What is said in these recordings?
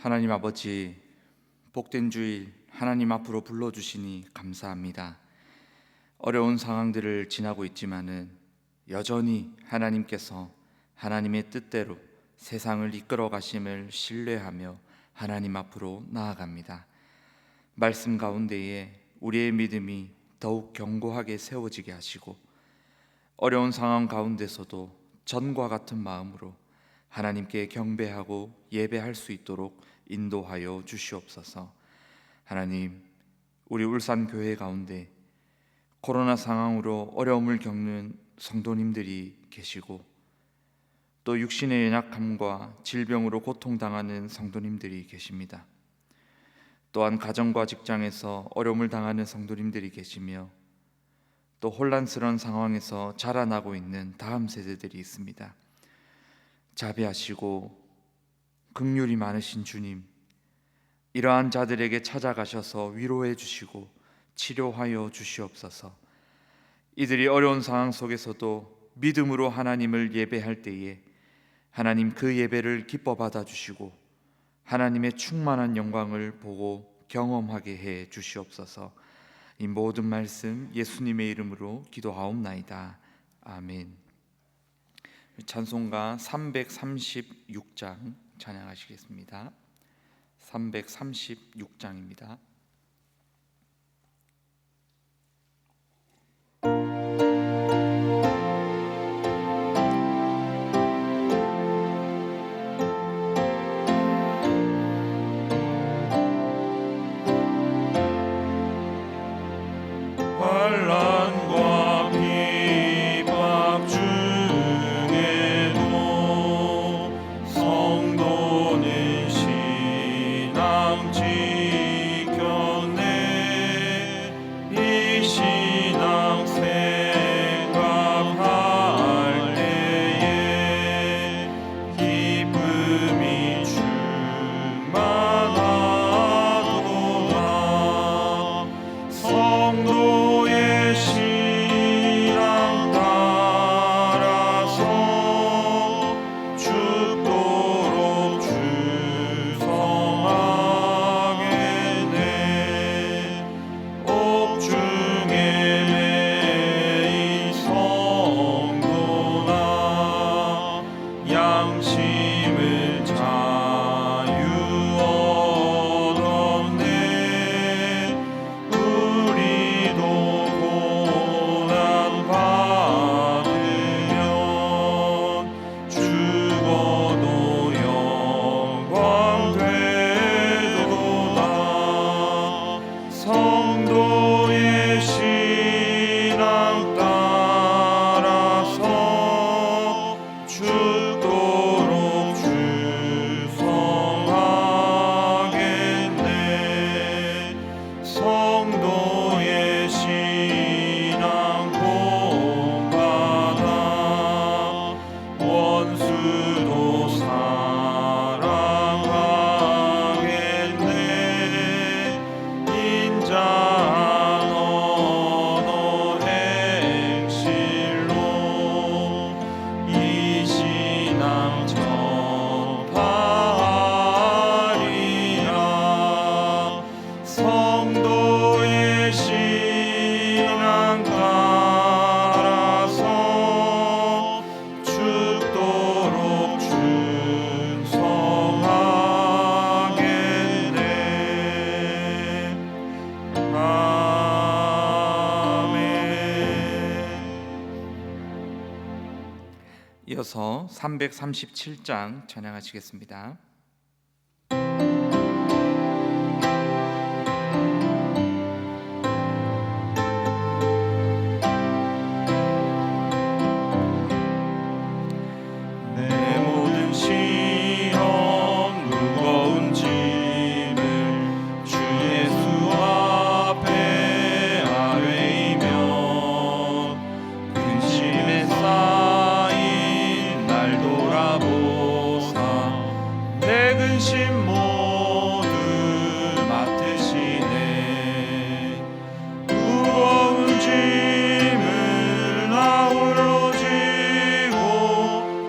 하나님 아버지, 복된 주일 하나님 앞으로 불러주시니 감사합니다. 어려운 상황들을 지나고 있지만은 여전히 하나님께서 하나님의 뜻대로 세상을 이끌어 가심을 신뢰하며 하나님 앞으로 나아갑니다. 말씀 가운데에 우리의 믿음이 더욱 견고하게 세워지게 하시고, 어려운 상황 가운데서도 전과 같은 마음으로 하나님께 경배하고 예배할 수 있도록 인도하여 주시옵소서. 하나님, 우리 울산교회 가운데 코로나 상황으로 어려움을 겪는 성도님들이 계시고, 또 육신의 연약함과 질병으로 고통당하는 성도님들이 계십니다. 또한 가정과 직장에서 어려움을 당하는 성도님들이 계시며, 또 혼란스러운 상황에서 자라나고 있는 다음 세대들이 있습니다. 자비하시고 긍휼이 많으신 주님, 이러한 자들에게 찾아가셔서 위로해 주시고 치료하여 주시옵소서. 이들이 어려운 상황 속에서도 믿음으로 하나님을 예배할 때에 하나님 그 예배를 기뻐 받아 주시고 하나님의 충만한 영광을 보고 경험하게 해 주시옵소서. 이 모든 말씀 예수님의 이름으로 기도하옵나이다. 아멘. 찬송가 336장 찬양하시겠습니다. 336장입니다. 이어서 337장 찬양하시겠습니다.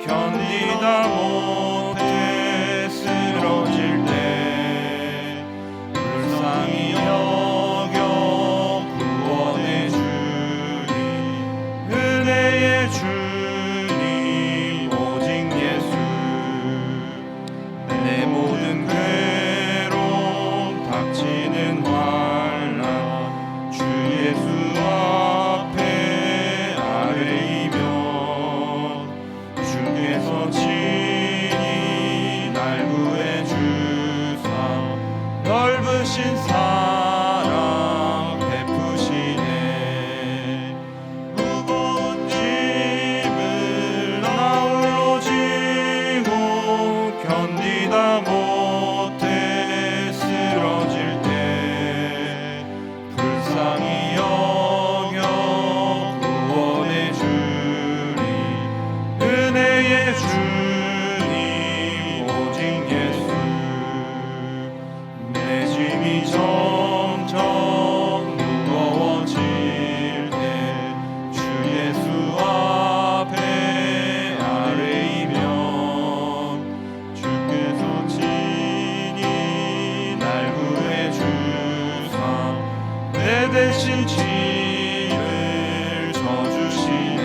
견디다 못해 쓰러질 때 되신 사랑 베푸시네. 무거운 짐을 나 홀로 지고 견디다 못해 쓰러질 때 불쌍히 여겨 구원해 주리. 은혜의 주님 오직 예수. 내 짐이 점점 무거워질 때 주 예수 앞에 아뢰이면 주께서 친히 날 구해 주사 내 대신 짐을 져주시네.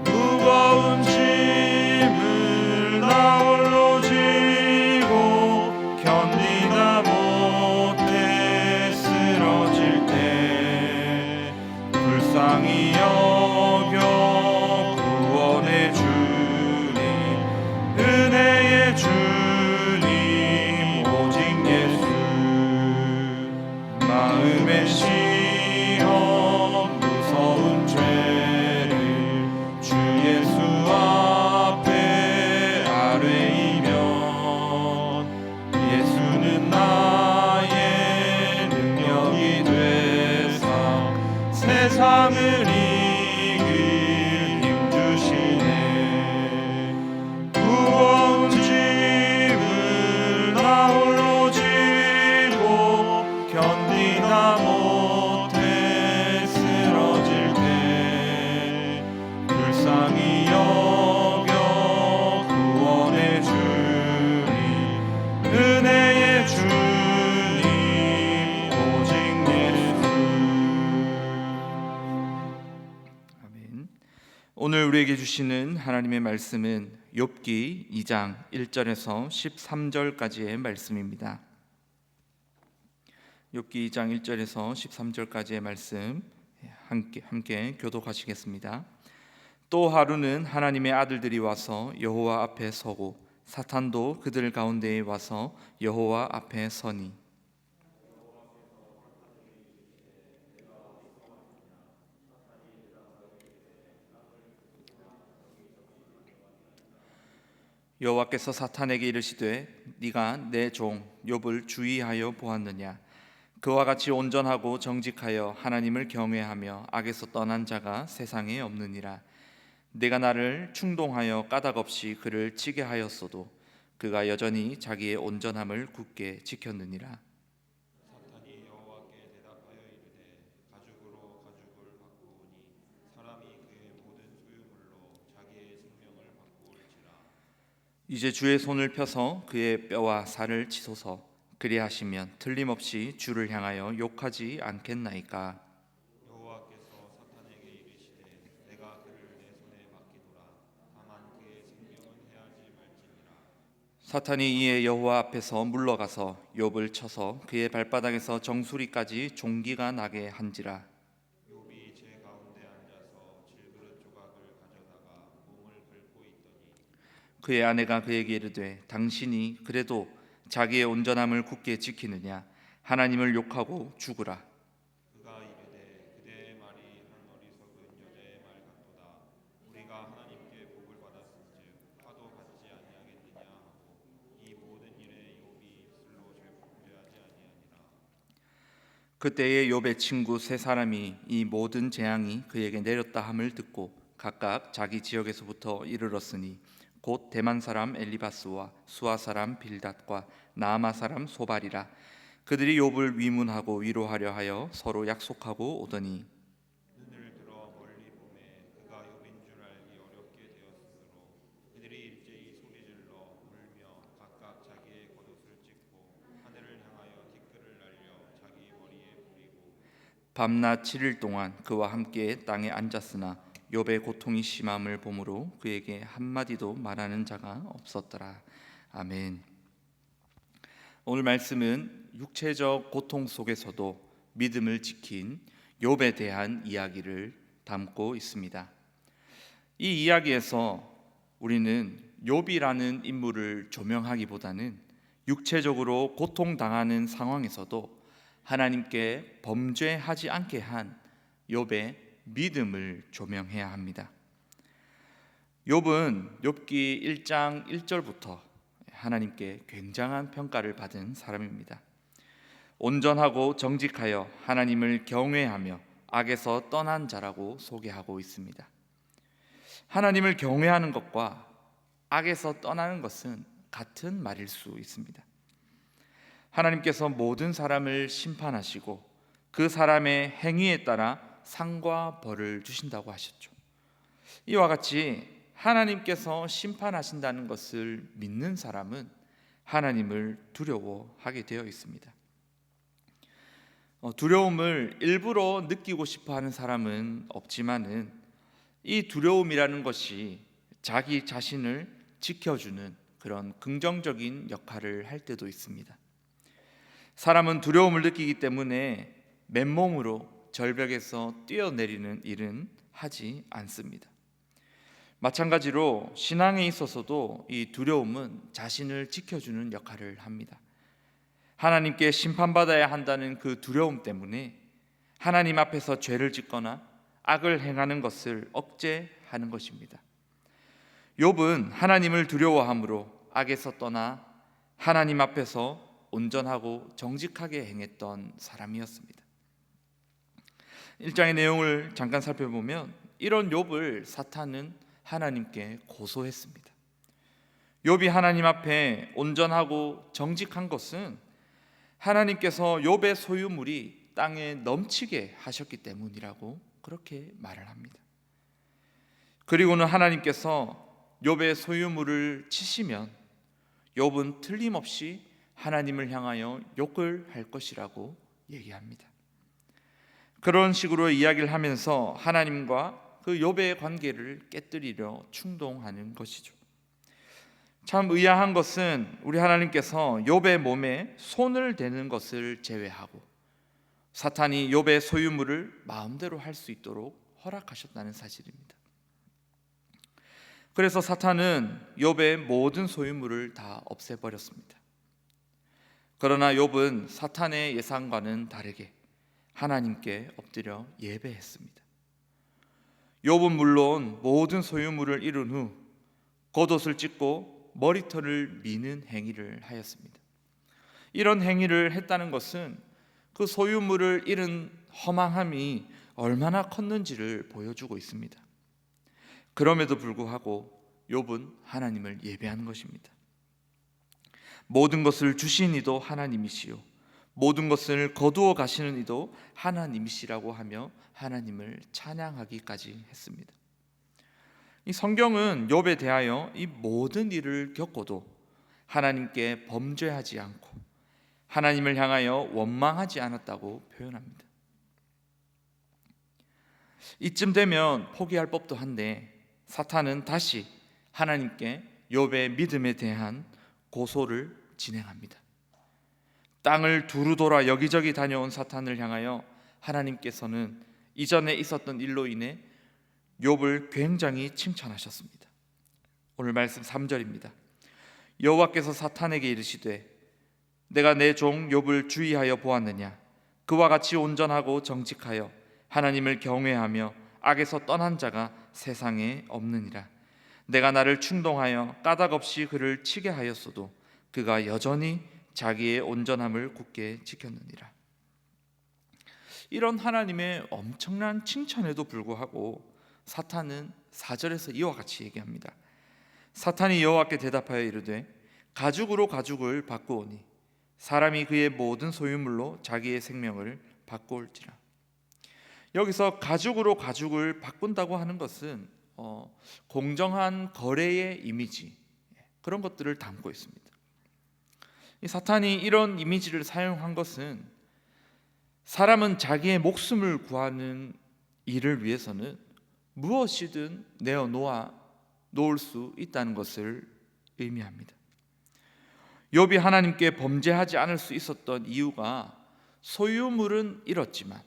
무거운 짐을 나 홀로 지고 견디다 못해 쓰러질 때 불쌍히 여겨 구원해 주니. 은혜의 주님 오직 예수. 마음의 시험 무서운 죄를 주 예수 앞에 아뢰이면 예수는 나의 능력이 되사 세상을 이길 힘 주시네. 무거운 짐을 나 홀로 지고 견디다 못해 쓰러질 때 불쌍히 여겨 구원해 주니. 은혜의 주님 오직 예수. 아멘. 오늘 우리에게 주시는 하나님의 말씀은 욥기 2장 1절에서 13절까지의 말씀입니다. 욥기 2장 1절에서 13절까지의 말씀 함께 교독하시겠습니다. 또 하루는 하나님의 아들들이 와서 여호와 앞에 서고 사탄도 그들 가운데에 와서 여호와 앞에 서니 여호와께서 사탄에게 이르시되 네가 내 종 욥을 주의하여 보았느냐. 그와 같이 온전하고 정직하여 하나님을 경외하며 악에서 떠난 자가 세상에 없느니라. 내가 나를 충동하여 까닭없이 그를 치게 하였어도 그가 여전히 자기의 온전함을 굳게 지켰느니라. 사탄이 여호와께 대답하여 이르되 가죽으로 가죽을 바꾸오니 사람이 그의 모든 소유물로 자기의 생명을 바꾸올지라. 이제 주의 손을 펴서 그의 뼈와 살을 치소서. 그리하시면 틀림없이 주를 향하여 욕하지 않겠나이까. 여호와께서 사탄에게 이르시되 내가 그를 내 손에 맡기노라. 다만 그의 생명은 해하지 말지니라. 사탄이 이에 여호와 앞에서 물러가서 욥을 쳐서 그의 발바닥에서 정수리까지 종기가 나게 한지라. 욥이 제 가운데 앉아서 질그릇 조각을 가져다가 몸을 긁고 있더니 그의 아내가 그에게 이르되 당신이 그래도 자기의 온전함을 굳게 지키느냐. 하나님을 욕하고 죽으라. 그가 이르되 그대의 말이 한 어리석은 여자의 말 같도다. 우리가 하나님께 복을 받았은즉 화도 받지 아니하겠느냐 하고 이 모든 일에 욥이 입술로 죄하지 아니하니라. 그때에 욥의 친구 세 사람이 이 모든 재앙이 그에게 내렸다 함을 듣고 각각 자기 지역에서부터 이르렀으니 곧 대만 사람 엘리바스와 수아 사람 빌닷과 나아마 사람 소발이라. 그들이 욥을 위문하고 위로하려 하여 서로 약속하고 오더니 눈을 들어 멀리 보매 그가 욥인 줄 알기 어렵게 되었으므로 그들이 일제히 소리질러 울며 각각 자기의 겉옷을 찢고 하늘을 향하여 티끌을 날려 자기 머리에 뿌리고 밤낮 7일 동안 그와 함께 땅에 앉았으나 욥의 고통이 심함을 보므로 그에게 한마디도 말하는 자가 없었더라. 아멘. 오늘 말씀은 육체적 고통 속에서도 믿음을 지킨 욥에 대한 이야기를 담고 있습니다. 이 이야기에서 우리는 욥이라는 인물을 조명하기보다는 육체적으로 고통당하는 상황에서도 하나님께 범죄하지 않게 한 욥의 믿음을 조명해야 합니다. 욥은 욥기 1장 1절부터 하나님께 굉장한 평가를 받은 사람입니다. 온전하고 정직하여 하나님을 경외하며 악에서 떠난 자라고 소개하고 있습니다. 하나님을 경외하는 것과 악에서 떠나는 것은 같은 말일 수 있습니다. 하나님께서 모든 사람을 심판하시고 그 사람의 행위에 따라 상과 벌을 주신다고 하셨죠. 이와 같이 하나님께서 심판하신다는 것을 믿는 사람은 하나님을 두려워하게 되어 있습니다. 두려움을 일부러 느끼고 싶어 하는 사람은 없지만은 이 두려움이라는 것이 자기 자신을 지켜주는 그런 긍정적인 역할을 할 때도 있습니다. 사람은 두려움을 느끼기 때문에 맨몸으로 절벽에서 뛰어내리는 일은 하지 않습니다. 마찬가지로 신앙에 있어서도 이 두려움은 자신을 지켜주는 역할을 합니다. 하나님께 심판받아야 한다는 그 두려움 때문에 하나님 앞에서 죄를 짓거나 악을 행하는 것을 억제하는 것입니다. 욥은 하나님을 두려워함으로 악에서 떠나 하나님 앞에서 온전하고 정직하게 행했던 사람이었습니다. 1장의 내용을 잠깐 살펴보면 이런 욥을 사탄은 하나님께 고소했습니다. 욥이 하나님 앞에 온전하고 정직한 것은 하나님께서 욥의 소유물이 땅에 넘치게 하셨기 때문이라고 그렇게 말을 합니다. 그리고는 하나님께서 욥의 소유물을 치시면 욥은 틀림없이 하나님을 향하여 욕을 할 것이라고 얘기합니다. 그런 식으로 이야기를 하면서 하나님과 그 욥의 관계를 깨뜨리려 충동하는 것이죠. 참 의아한 것은 우리 하나님께서 욥의 몸에 손을 대는 것을 제외하고 사탄이 욥의 소유물을 마음대로 할 수 있도록 허락하셨다는 사실입니다. 그래서 사탄은 욥의 모든 소유물을 다 없애버렸습니다. 그러나 욥은 사탄의 예상과는 다르게 하나님께 엎드려 예배했습니다. 욥은 물론 모든 소유물을 잃은 후 겉옷을 찢고 머리털을 미는 행위를 하였습니다. 이런 행위를 했다는 것은 그 소유물을 잃은 허망함이 얼마나 컸는지를 보여주고 있습니다. 그럼에도 불구하고 욥은 하나님을 예배하는 것입니다. 모든 것을 주신 이도 하나님이시요 모든 것을 거두어 가시는 이도 하나님이시라고 하며 하나님을 찬양하기까지 했습니다. 이 성경은 욥에 대하여 이 모든 일을 겪고도 하나님께 범죄하지 않고 하나님을 향하여 원망하지 않았다고 표현합니다. 이쯤 되면 포기할 법도 한데 사탄은 다시 하나님께 욥의 믿음에 대한 고소를 진행합니다. 땅을 두루 돌아 여기저기 다녀온 사탄을 향하여 하나님께서는 이전에 있었던 일로 인해 욥을 굉장히 칭찬하셨습니다. 오늘 말씀 3절입니다. 여호와께서 사탄에게 이르시되 내가 내 종 욥을 주의하여 보았느냐 그와 같이 온전하고 정직하여 하나님을 경외하며 악에서 떠난 자가 세상에 없느니라. 내가 나를 충동하여 까닭없이 그를 치게 하였어도 그가 여전히 자기의 온전함을 굳게 지켰느니라. 이런 하나님의 엄청난 칭찬에도 불구하고 사탄은 4절에서 이와 같이 얘기합니다. 사탄이 여호와께 대답하여 이르되 가죽으로 가죽을 바꾸오니 사람이 그의 모든 소유물로 자기의 생명을 바꾸올지라. 여기서 가죽으로 가죽을 바꾼다고 하는 것은 공정한 거래의 이미지, 그런 것들을 담고 있습니다. 이 사탄이 이런 이미지를 사용한 것은 사람은 자기의 목숨을 구하는 일을 위해서는 무엇이든 내어 놓을 수 있다는 것을 의미합니다. 욥이 하나님께 범죄하지 않을 수 있었던 이유가 소유물은 잃었지만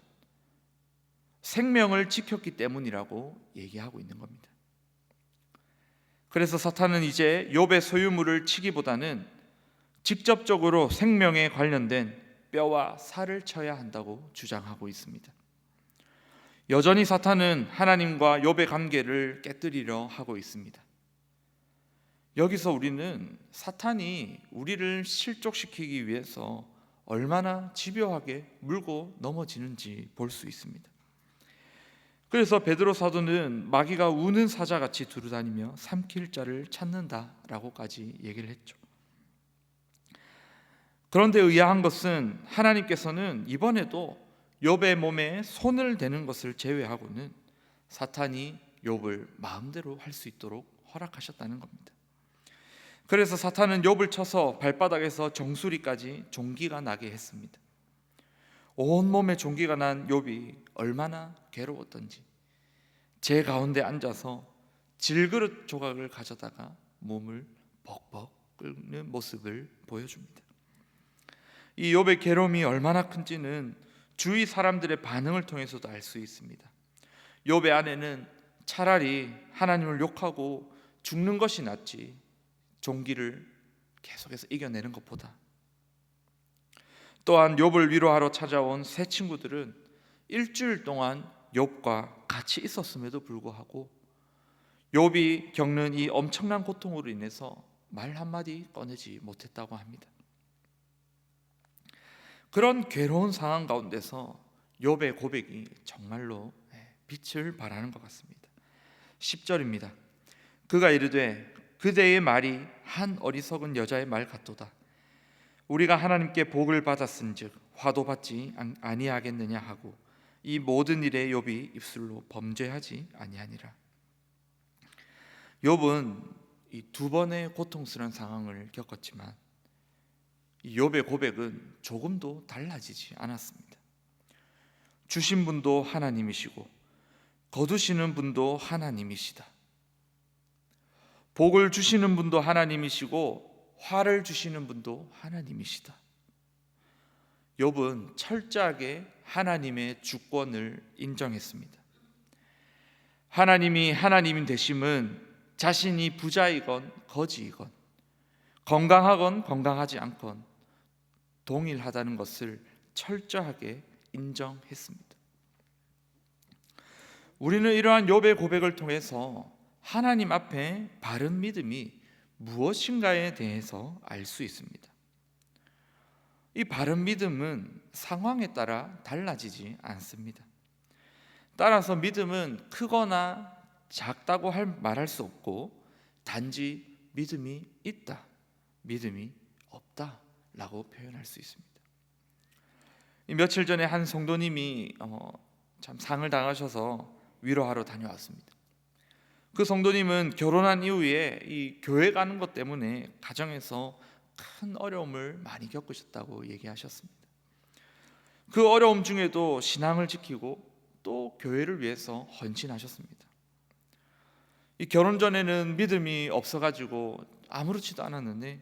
생명을 지켰기 때문이라고 얘기하고 있는 겁니다. 그래서 사탄은 이제 욥의 소유물을 치기보다는 직접적으로 생명에 관련된 뼈와 살을 쳐야 한다고 주장하고 있습니다. 여전히 사탄은 하나님과 욥의 관계를 깨뜨리려 하고 있습니다. 여기서 우리는 사탄이 우리를 실족시키기 위해서 얼마나 집요하게 물고 넘어지는지 볼 수 있습니다. 그래서 베드로 사도는 마귀가 우는 사자같이 두루다니며 삼킬 자를 찾는다라고까지 얘기를 했죠. 그런데 의아한 것은 하나님께서는 이번에도 욥의 몸에 손을 대는 것을 제외하고는 사탄이 욥을 마음대로 할 수 있도록 허락하셨다는 겁니다. 그래서 사탄은 욥을 쳐서 발바닥에서 정수리까지 종기가 나게 했습니다. 온몸에 종기가 난 욥이 얼마나 괴로웠던지 제 가운데 앉아서 질그릇 조각을 가져다가 몸을 벅벅 끓는 모습을 보여줍니다. 이 욥의 괴로움이 얼마나 큰지는 주위 사람들의 반응을 통해서도 알 수 있습니다. 욥의 아내는 차라리 하나님을 욕하고 죽는 것이 낫지 종기를 계속해서 이겨내는 것보다. 또한 욥을 위로하러 찾아온 세 친구들은 일주일 동안 욥과 같이 있었음에도 불구하고 욥이 겪는 이 엄청난 고통으로 인해서 말 한마디 꺼내지 못했다고 합니다. 그런 괴로운 상황 가운데서 욥의 고백이 정말로 빛을 발하는 것 같습니다. 10절입니다. 그가 이르되 그대의 말이 한 어리석은 여자의 말 같도다. 우리가 하나님께 복을 받았은즉 화도 받지 아니하겠느냐 하고 이 모든 일에 욥이 입술로 범죄하지 아니하니라. 욥은 이 두 번의 고통스러운 상황을 겪었지만 이 욥의 고백은 조금도 달라지지 않았습니다. 주신 분도 하나님이시고 거두시는 분도 하나님이시다. 복을 주시는 분도 하나님이시고 화를 주시는 분도 하나님이시다. 욥은 철저하게 하나님의 주권을 인정했습니다. 하나님이 하나님 되심은 자신이 부자이건 거지이건 건강하건 건강하지 않건 동일하다는 것을 철저하게 인정했습니다. 우리는 이러한 욥의 고백을 통해서 하나님 앞에 바른 믿음이 무엇인가에 대해서 알 수 있습니다. 이 바른 믿음은 상황에 따라 달라지지 않습니다. 따라서 믿음은 크거나 작다고 말할 수 없고 단지 믿음이 있다, 믿음이 없다라고 표현할 수 있습니다. 며칠 전에 한 성도님이 참 상을 당하셔서 위로하러 다녀왔습니다. 그 성도님은 결혼한 이후에 이 교회 가는 것 때문에 가정에서 큰 어려움을 많이 겪으셨다고 얘기하셨습니다. 그 어려움 중에도 신앙을 지키고 또 교회를 위해서 헌신하셨습니다. 이 결혼 전에는 믿음이 없어가지고 아무렇지도 않았는데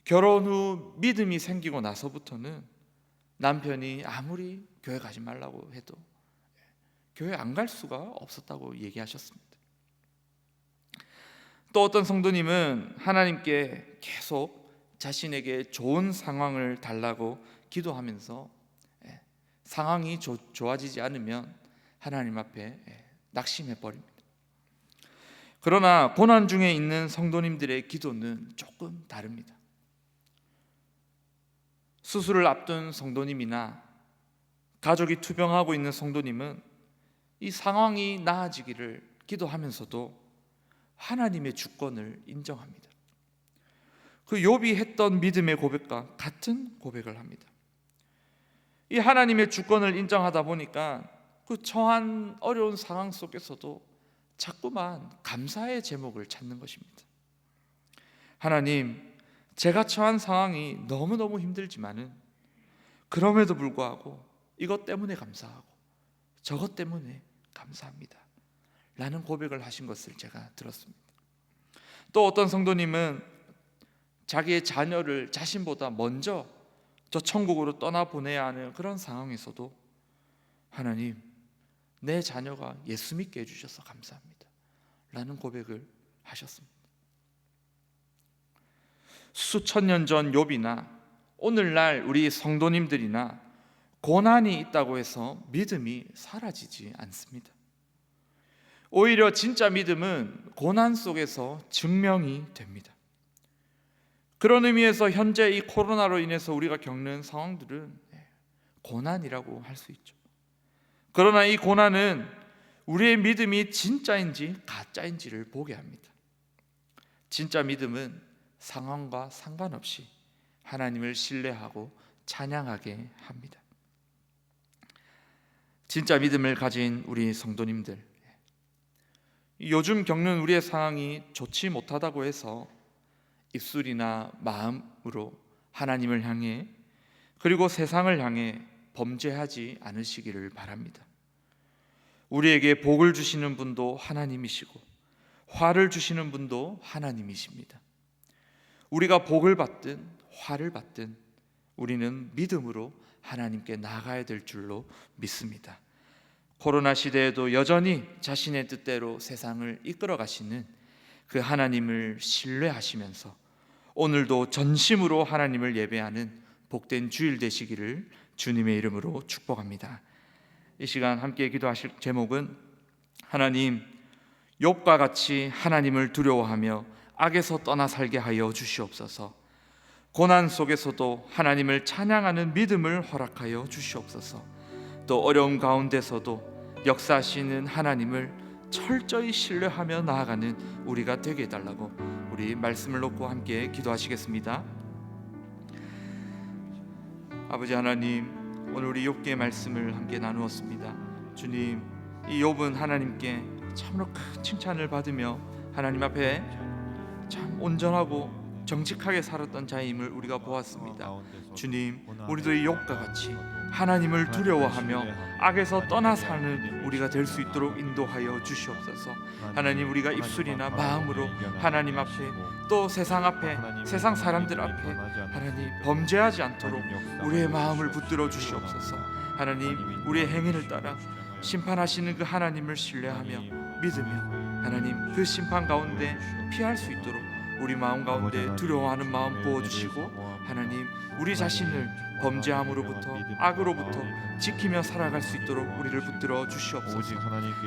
결혼 후 믿음이 생기고 나서부터는 남편이 아무리 교회 가지 말라고 해도 교회 안 갈 수가 없었다고 얘기하셨습니다. 또 어떤 성도님은 하나님께 계속 자신에게 좋은 상황을 달라고 기도하면서 상황이 좋아지지 않으면 하나님 앞에 낙심해 버립니다. 그러나 고난 중에 있는 성도님들의 기도는 조금 다릅니다. 수술을 앞둔 성도님이나 가족이 투병하고 있는 성도님은 이 상황이 나아지기를 기도하면서도 하나님의 주권을 인정합니다. 그 욥이 했던 믿음의 고백과 같은 고백을 합니다. 이 하나님의 주권을 인정하다 보니까 그 처한 어려운 상황 속에서도 자꾸만 감사의 제목을 찾는 것입니다. 하나님, 제가 처한 상황이 너무너무 힘들지만은 그럼에도 불구하고 이것 때문에 감사하고 저것 때문에 감사합니다 라는 고백을 하신 것을 제가 들었습니다. 또 어떤 성도님은 자기의 자녀를 자신보다 먼저 저 천국으로 떠나보내야 하는 그런 상황에서도 하나님, 내 자녀가 예수 믿게 해주셔서 감사합니다 라는 고백을 하셨습니다. 수천 년 전 욥이나 오늘날 우리 성도님들이나 고난이 있다고 해서 믿음이 사라지지 않습니다. 오히려 진짜 믿음은 고난 속에서 증명이 됩니다. 그런 의미에서 현재 이 코로나로 인해서 우리가 겪는 상황들은 고난이라고 할 수 있죠. 그러나 이 고난은 우리의 믿음이 진짜인지 가짜인지를 보게 합니다. 진짜 믿음은 상황과 상관없이 하나님을 신뢰하고 찬양하게 합니다. 진짜 믿음을 가진 우리 성도님들, 요즘 겪는 우리의 상황이 좋지 못하다고 해서 입술이나 마음으로 하나님을 향해 그리고 세상을 향해 범죄하지 않으시기를 바랍니다. 우리에게 복을 주시는 분도 하나님이시고 화를 주시는 분도 하나님이십니다. 우리가 복을 받든 화를 받든 우리는 믿음으로 하나님께 나아가야 될 줄로 믿습니다. 코로나 시대에도 여전히 자신의 뜻대로 세상을 이끌어 가시는 그 하나님을 신뢰하시면서 오늘도 전심으로 하나님을 예배하는 복된 주일 되시기를 주님의 이름으로 축복합니다. 이 시간 함께 기도하실 제목은 하나님, 욥과 같이 하나님을 두려워하며 악에서 떠나 살게 하여 주시옵소서. 고난 속에서도 하나님을 찬양하는 믿음을 허락하여 주시옵소서. 또 어려움 가운데서도 역사하시는 하나님을 철저히 신뢰하며 나아가는 우리가 되게 해달라고 우리 말씀을 놓고 함께 기도하시겠습니다. 아버지 하나님, 오늘 우리 욥기의 말씀을 함께 나누었습니다. 주님, 이 욥은 하나님께 참으로 큰 칭찬을 받으며 하나님 앞에 참 온전하고 정직하게 살았던 자임을 우리가 보았습니다. 주님, 우리도 이 욥과 같이 하나님을 두려워하며 악에서 떠나 사는 우리가 될 수 있도록 인도하여 주시옵소서. 하나님, 우리가 입술이나 마음으로 하나님 앞에 또 세상 앞에 세상 사람들 앞에 하나님 범죄하지 않도록 우리의 마음을 붙들어 주시옵소서. 하나님, 우리의 행위를 따라 심판하시는 그 하나님을 신뢰하며 믿으며 하나님 그 심판 가운데 피할 수 있도록 우리 마음 가운데 두려워하는 마음 부어주시고 하나님, 우리 자신을 범죄함으로부터 악으로부터 지키며 살아갈 수 있도록 우리를 붙들어 주시옵소서.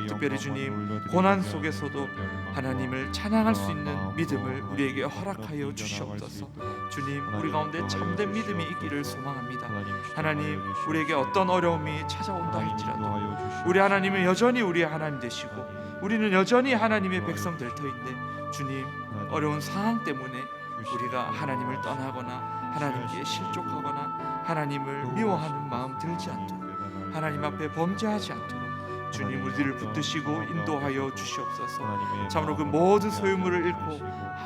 특별히 주님, 고난 속에서도 하나님을 찬양할 수 있는 믿음을 우리에게 허락하여 주시옵소서. 주님, 우리 가운데 참된 믿음이 있기를 소망합니다. 하나님, 우리에게 어떤 어려움이 찾아온다 할지라도 우리 하나님은 여전히 우리의 하나님 되시고 우리는 여전히 하나님의 백성 될 터인데 주님, 어려운 상황 때문에 우리가 하나님을 떠나거나 하나님께 실족하거나 하나님을 미워하는 마음 들지 않도록 하나님 앞에 범죄하지 않도록 주님, 우리를 붙드시고 인도하여 주시옵소서. 참으로 그 모든 소유물을 잃고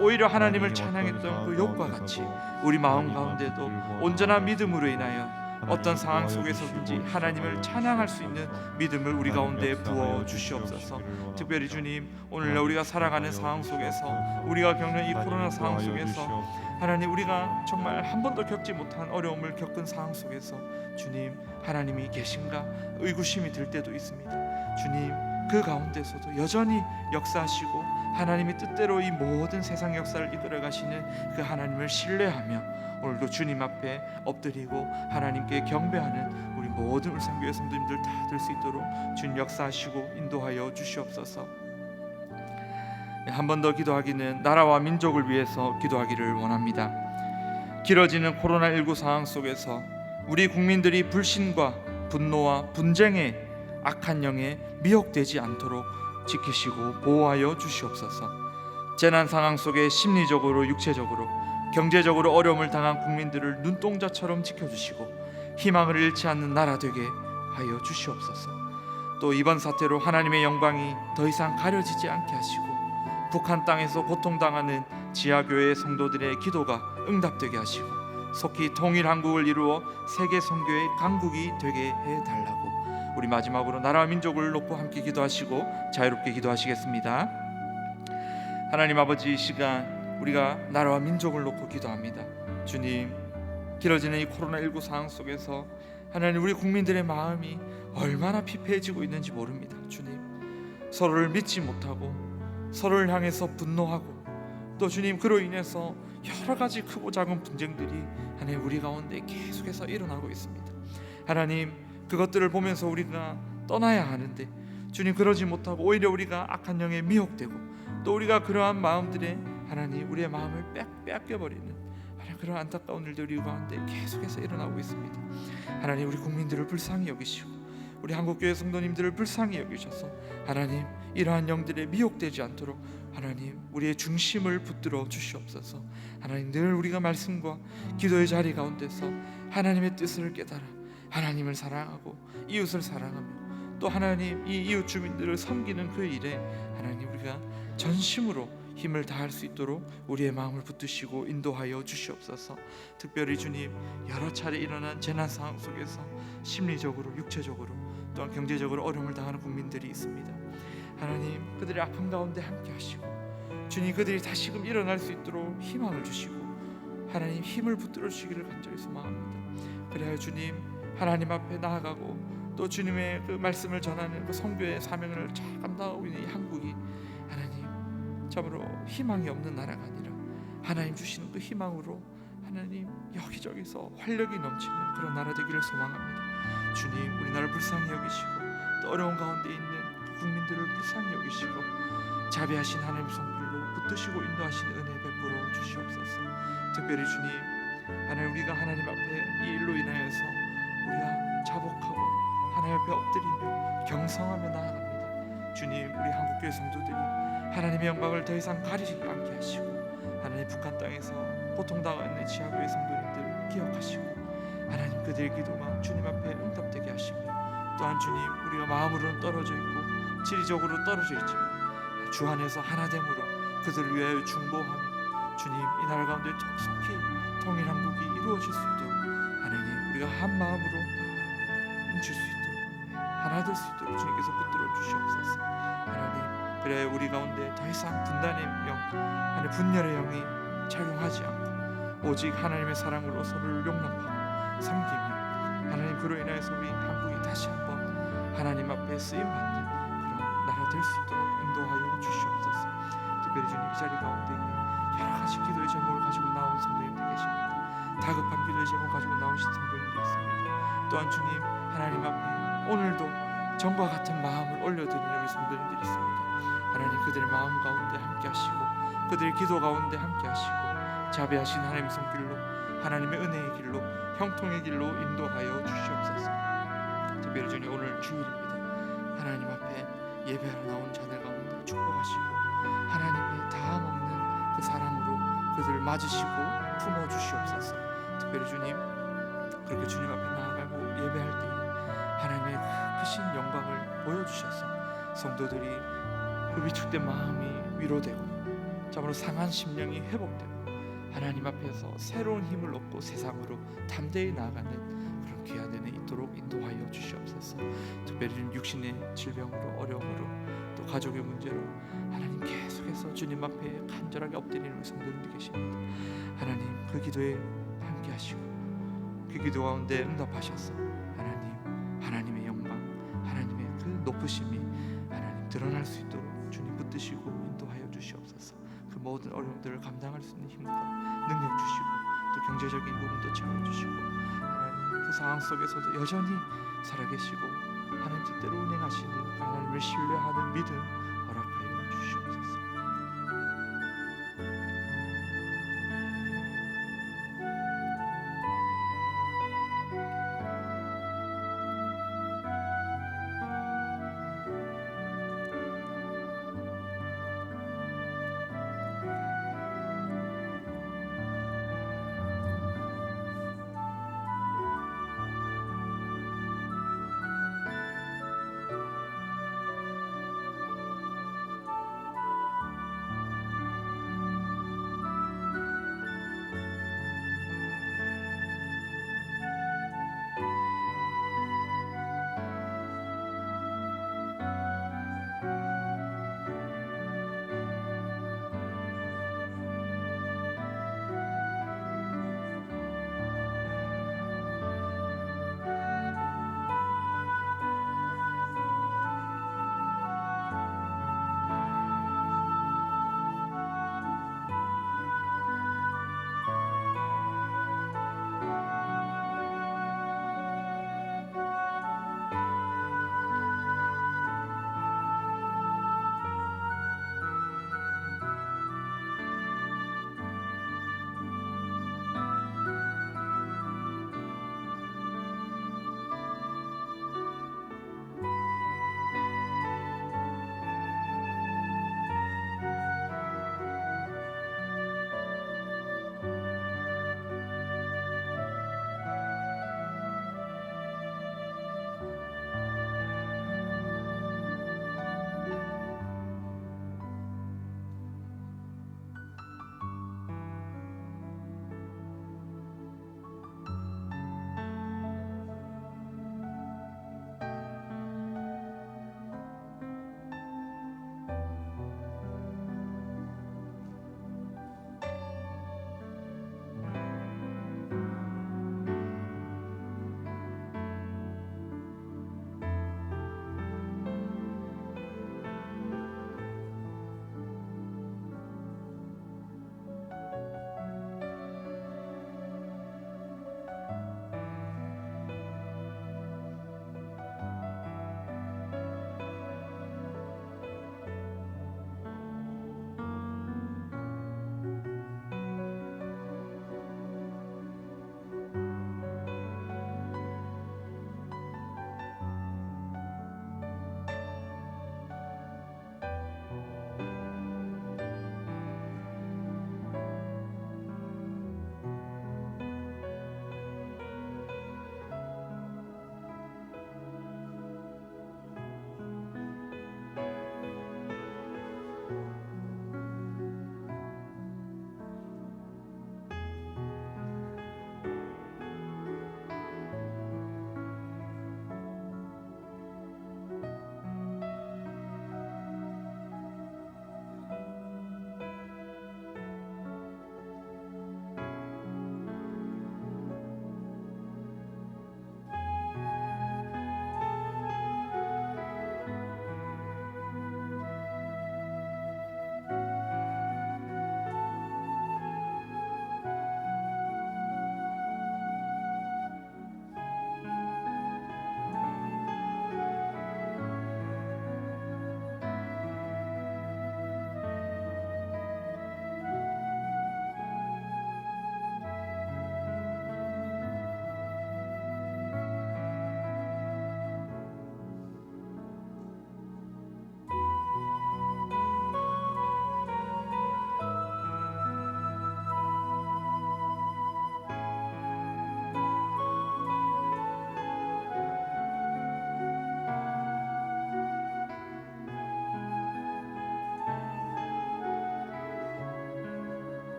오히려 하나님을 찬양했던 그 욥과 같이 우리 마음 가운데도 온전한 믿음으로 인하여 어떤 상황 속에서든지 하나님을 찬양할 수 있는 믿음을 우리 가운데 부어 주시옵소서. 특별히 주님, 오늘날 우리가 살아가는 상황 속에서 우리가 겪는 이 코로나 상황 속에서 하나님, 우리가 정말 한 번도 겪지 못한 어려움을 겪은 상황 속에서 주님, 하나님이 계신가 의구심이 들 때도 있습니다. 주님, 그 가운데서도 여전히 역사하시고 하나님의 뜻대로 이 모든 세상 역사를 이끌어 가시는 그 하나님을 신뢰하며 오늘도 주님 앞에 엎드리고 하나님께 경배하는 우리 모든 울산교회 성도님들 다 될 수 있도록 주님 역사하시고 인도하여 주시옵소서. 한 번 더 기도하기는 나라와 민족을 위해서 기도하기를 원합니다. 길어지는 코로나19 상황 속에서 우리 국민들이 불신과 분노와 분쟁에 악한 영에 미혹되지 않도록 지키시고 보호하여 주시옵소서. 재난 상황 속에 심리적으로 육체적으로 경제적으로 어려움을 당한 국민들을 눈동자처럼 지켜주시고 희망을 잃지 않는 나라 되게 하여 주시옵소서. 또 이번 사태로 하나님의 영광이 더 이상 가려지지 않게 하시고 북한 땅에서 고통당하는 지하교회 성도들의 기도가 응답되게 하시고 속히 통일 한국을 이루어 세계 선교의 강국이 되게 해달라고 우리 마지막으로 나라와 민족을 놓고 함께 기도하시고 자유롭게 기도하시겠습니다. 하나님 아버지, 이 시간 우리가 나라와 민족을 놓고 기도합니다. 주님, 길어지는 이 코로나19 상황 속에서 하나님, 우리 국민들의 마음이 얼마나 피폐해지고 있는지 모릅니다. 주님, 서로를 믿지 못하고 서로를 향해서 분노하고 또 주님 그로 인해서 여러 가지 크고 작은 분쟁들이 하나님 우리 가운데 계속해서 일어나고 있습니다. 하나님 그것들을 보면서 우리가 떠나야 하는데 주님 그러지 못하고 오히려 우리가 악한 영에 미혹되고 또 우리가 그러한 마음들에 하나님 우리의 마음을 빼앗겨버리는 그런 안타까운 일들이 우리 가운데 계속해서 일어나고 있습니다. 하나님 우리 국민들을 불쌍히 여기시고 우리 한국교회 성도님들을 불쌍히 여기셔서 하나님 이러한 영들에 미혹되지 않도록 하나님 우리의 중심을 붙들어 주시옵소서. 하나님 늘 우리가 말씀과 기도의 자리 가운데서 하나님의 뜻을 깨달아 하나님을 사랑하고 이웃을 사랑하며 또 하나님 이 이웃 주민들을 섬기는 그 일에 하나님 우리가 전심으로 힘을 다할 수 있도록 우리의 마음을 붙드시고 인도하여 주시옵소서. 특별히 주님 여러 차례 일어난 재난 상황 속에서 심리적으로 육체적으로 또한 경제적으로 어려움을 당하는 국민들이 있습니다. 하나님 그들의 아픔 가운데 함께 하시고 주님 그들이 다시금 일어날 수 있도록 희망을 주시고 하나님 힘을 붙들어 주시기를 간절히 소망합니다. 그래야 주님 하나님 앞에 나아가고 또 주님의 그 말씀을 전하는 그 선교의 사명을 잘 감당하고 있는 이 한국이 하나님 참으로 희망이 없는 나라가 아니라 하나님 주시는 그 희망으로 하나님 여기저기서 활력이 넘치는 그런 나라 되기를 소망합니다. 주님 우리나라를 불쌍히 여기시고 또 어려운 가운데 있는 그 국민들을 불쌍히 여기시고 자비하신 하나님 손길로 붙드시고 인도하시는 은혜 베풀어 주시옵소서. 특별히 주님 하나님 우리가 하나님 앞에 이 일로 인하여서 우리가 자복하고 하나님 앞에 엎드리며 경성하며 나아갑니다. 주님 우리 한국교회 성도들이 하나님의 영광을 더 이상 가리지 않게 하시고 하나님 북한 땅에서 고통당하는 지하교회 성도님들을 기억하시고 하나님 그들의 기도가 주님 앞에 응답되게 하시며 또한 주님 우리가 마음으로는 떨어져 있고 지리적으로 떨어져 있지만 주 안에서 하나됨으로 그들을 위하여 중보하며 주님 이 나라 가운데 속히 통일 한국이 이루어질 수 있도록 하나님 우리가 한 마음으로 뭉칠 수 있도록 하나 될 수 있도록 주님께서 붙들어 주시옵소서. 하나님 그래 우리 가운데 더 이상 분단의 영 하나님 분열의 영이 작용하지 않고 오직 하나님의 사랑으로 서로를 용납하고 섬기며 하나님 그로 인하여서 우리 한국이 다시 한번 하나님 앞에 쓰임받는 그런 나라 될 수 있도록 인도하여 주시옵소서. 특별히 주님 이 자리 가운데 여러 가지 기도의 제목을 가지고 나온 성도님들 계십니다. 다급한 기도의 제목 가지고 나오신 성도님도 있습니다. 또한 주님 하나님 앞에 오늘도 전과 같은 마음을 올려드리는 우리 성도님들이 있습니다. 하나님 그들의 마음 가운데 함께 하시고 그들의 기도 가운데 함께 하시고 자비하신 하나님의 손길로 하나님의 은혜의 길로 형통의 길로 인도하여 주시옵소서. 특별히 주님 오늘 주일입니다. 하나님 앞에 예배하러 나온 자들 가운데 축복하시고 하나님의 다함 없는 그 사랑으로 그들을 맞으시고 품어주시옵소서. 특별히 주님 그렇게 주님 앞에 나아가고 예배할 때 하나님의 크신 영광을 보여주셔서 성도들이 그 위축된 마음이 위로되고 참으로 상한 심령이 회복되고 하나님 앞에서 새로운 힘을 얻고 세상으로 담대히 나아가는 그런 귀한 은혜 있도록 인도하여 주시옵소서. 특별히 육신의 질병으로 어려움으로 또 가족의 문제로 하나님 계속해서 주님 앞에 간절하게 엎드리는 성도님들 계십니다. 하나님 그 기도에 함께 하시고 그 기도 가운데 응답하셔서 하나님의 영광 하나님의 그 높으심이 하나님 드러날 수 있도록 주님 붙드시고 인도하여 주시옵소서. 그 모든 어려움들을 감당할 수 있는 힘과 능력 주시고 또 경제적인 부분도 채워주시고 하나님 그 상황 속에서도 여전히 살아계시고 하나님 뜻대로 운행하시는 하나님을 신뢰하는 믿음